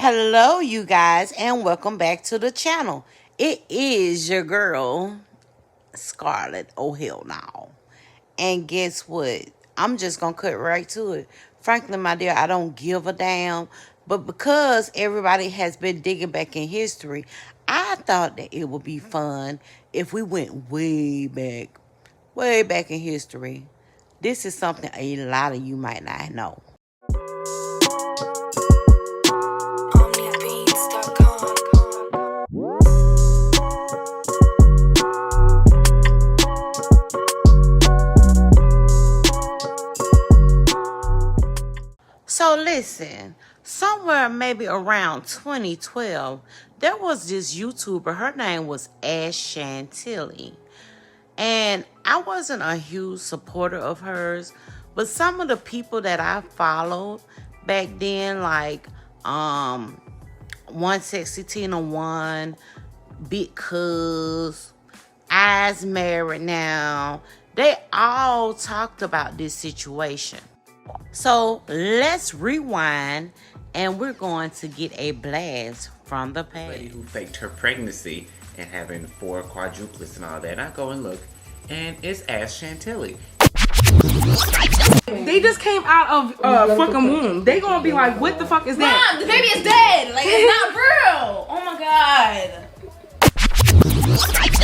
Hello, you guys, and welcome back to the channel. It is your girl, Scarlett. Oh, hell no. And guess what? I'm just going to cut right to it. Frankly, my dear, I don't give a damn. But because everybody has been digging back in history, I thought that it would be fun if we went way back in history. This is something a lot of you might not know. So listen, somewhere maybe around 2012, there was this YouTuber. Her name was Chantilly. And I wasn't a huge supporter of hers, but some of the people that I followed back then, like One Sexy Tina One, BigCouz, Eazy married now, they all talked about this situation. So let's rewind, and we're going to get a blast from the past. Lady who faked her pregnancy and having 4 quadruplets and all that. I go and look, and it's Chantilly. They just came out of fucking womb. They gonna be like, what the fuck is that? Mom, the baby is dead. Like, it's not real. Oh my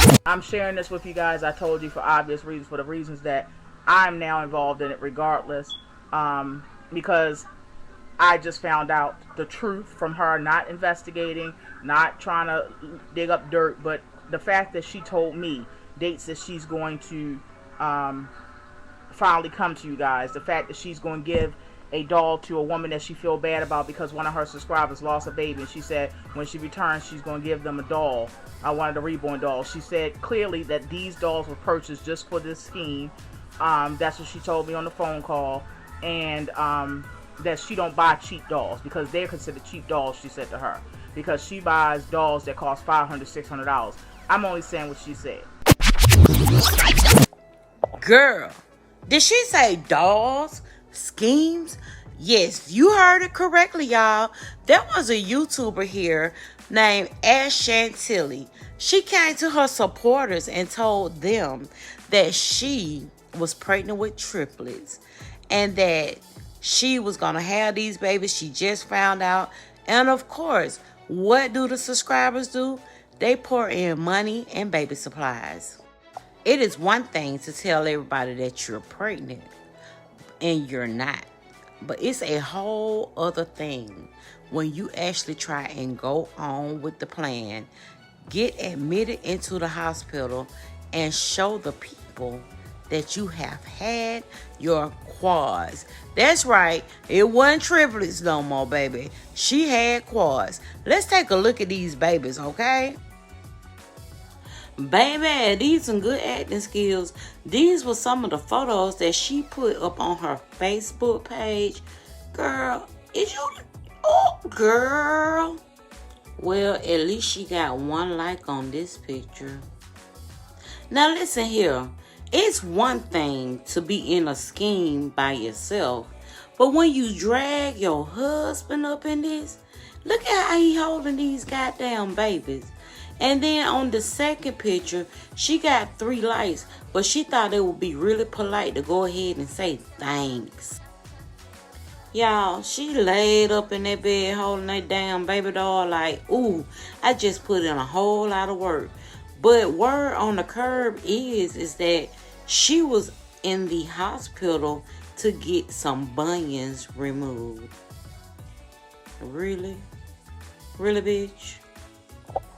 god. I'm sharing this with you guys. I told you for obvious reasons, for the reasons that I'm now involved in it regardless. Because I just found out the truth from her, not investigating, not trying to dig up dirt, but the fact that she told me dates that she's going to finally come to you guys. The fact that she's going to give a doll to a woman that she feel bad about because one of her subscribers lost a baby, and she said when she returns she's going to give them a doll, one of the reborn dolls. She said clearly that these dolls were purchased just for this scheme. That's what she told me on the phone call. And that she don't buy cheap dolls because they're considered cheap dolls, she said to her, because she buys dolls that cost $500, $600. I'm only saying what she said. Girl, did she say dolls? Schemes? Yes, you heard it correctly, y'all. There was a YouTuber here named Chantilly. She came to her supporters and told them that she was pregnant with triplets and that she was going to have these babies. She just found out. And of course, what do the subscribers do? They pour in money and baby supplies. It is one thing to tell everybody that you're pregnant and you're not. But it's a whole other thing when you actually try and go on with the plan, get admitted into the hospital, and show the people that you have had your quads. That's right, it wasn't triplets no more, baby. She had quads. Let's take a look at these babies, okay? Baby, these some good acting skills. These were some of the photos that she put up on her Facebook page. Girl, is you... Oh, girl. Well, at least she got 1 like on this picture. Now listen here. It's one thing to be in a scheme by yourself, but when you drag your husband up in this, look at how he holding these goddamn babies. And then on the second picture, she got 3 likes, but she thought it would be really polite to go ahead and say thanks. Y'all, she laid up in that bed holding that damn baby doll like, ooh, I just put in a whole lot of work. But word on the curb is that she was in the hospital to get some bunions removed. Really? Really, bitch?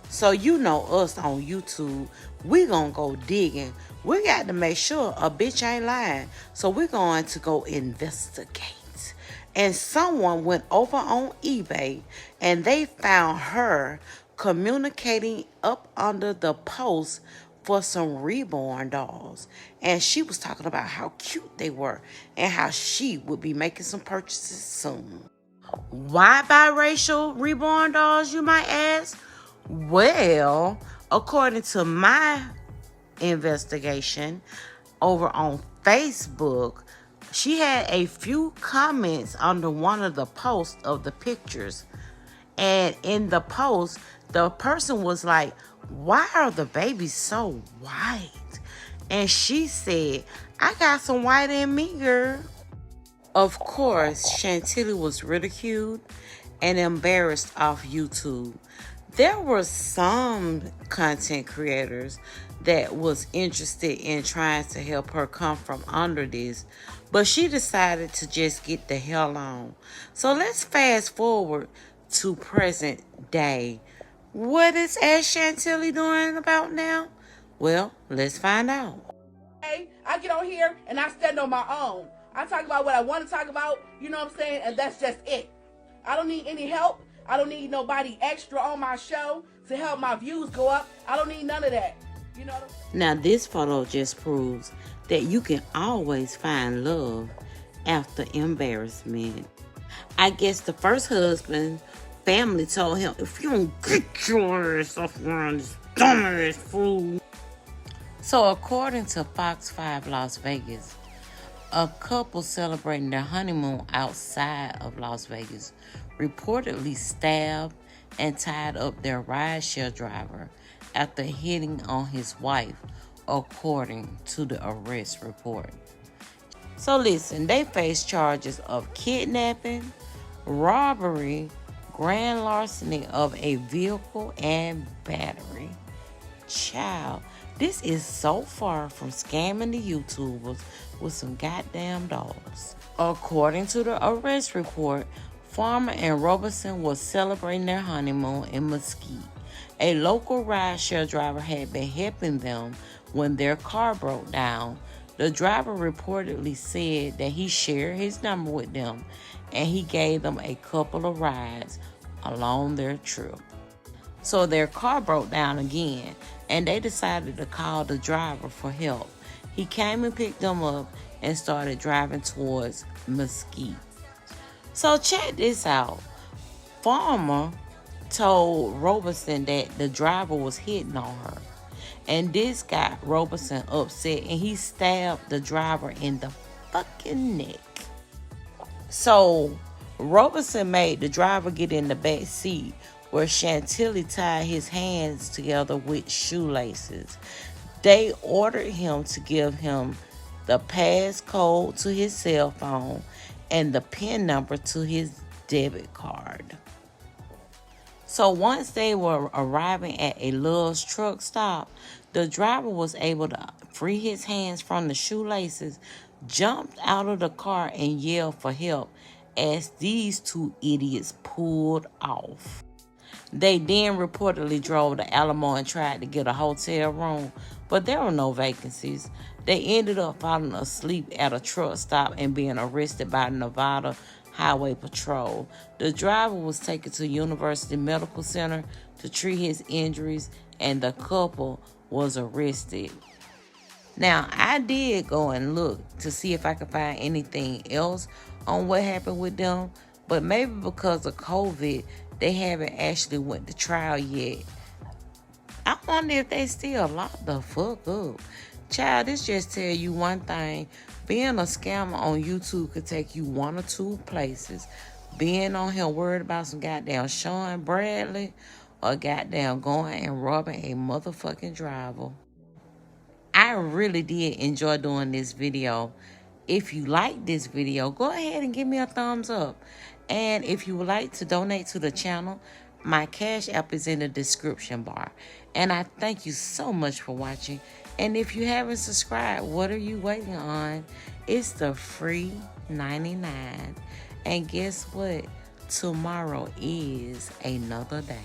So you know us on YouTube, we gonna go digging. We got to make sure a bitch ain't lying. So we're going to go investigate. And someone went over on eBay and they found her communicating up under the post for some reborn dolls. And she was talking about how cute they were and how she would be making some purchases soon. Why biracial reborn dolls, you might ask? Well, according to my investigation over on Facebook, she had a few comments under one of the posts of the pictures. And in the post, the person was like, why are the babies so white? And she said, I got some white in me, girl. Of course, Chantilly was ridiculed and embarrassed off YouTube. There were some content creators that was interested in trying to help her come from under this, but she decided to just get the hell on. So let's fast forward to present day. What is Ash Chantilly doing about now? Well, let's find out. I get on here and I stand on my own. I talk about what I want to talk about, you know what I'm saying? And that's just it. I don't need any help. I don't need nobody extra on my show to help my views go up. I don't need none of that. You know? Now this photo just proves that you can always find love after embarrassment. I guess the first husband family told him, if you don't get your ass off around this dumbass fool. So according to Fox 5 Las Vegas, a couple celebrating their honeymoon outside of Las Vegas reportedly stabbed and tied up their rideshare driver after hitting on his wife, according to the arrest report. So listen, they face charges of kidnapping, robbery, grand larceny of a vehicle, and battery. Child, this is so far from scamming the YouTubers with some goddamn dollars. According to the arrest report, Farmer and Robertson was celebrating their honeymoon in Mesquite. A local rideshare driver had been helping them when their car broke down. The driver reportedly said that he shared his number with them and he gave them a couple of rides along their trip. So their car broke down again and they decided to call the driver for help. He came and picked them up and started driving towards Mesquite. So check this out. Farmer told Robertson that the driver was hitting on her. And this got Robertson upset and he stabbed the driver in the fucking neck. So Robertson made the driver get in the back seat where Chantilly tied his hands together with shoelaces. They ordered him to give him the passcode to his cell phone and the PIN number to his debit card. So once they were arriving at a Love's truck stop, the driver was able to free his hands from the shoelaces, jumped out of the car and yelled for help as these two idiots pulled off. They then reportedly drove to Alamo and tried to get a hotel room, but there were no vacancies. They ended up falling asleep at a truck stop and being arrested by Nevada Highway Patrol. The driver was taken to University Medical Center to treat his injuries, and the couple was arrested. Now, I did go and look to see if I could find anything else on what happened with them, but maybe because of COVID, they haven't actually went to trial yet. I wonder if they still locked the fuck up. Child, this just tell you one thing. Being a scammer on YouTube could take you one or two places. Being on here worried about some goddamn Sean Bradley or goddamn going and robbing a motherfucking driver. I really did enjoy doing this video. If you like this video, go ahead and give me a thumbs up. And if you would like to donate to the channel, my Cash App is in the description bar. And I thank you so much for watching. And if you haven't subscribed, what are you waiting on? It's the free 99. And guess what? Tomorrow is another day.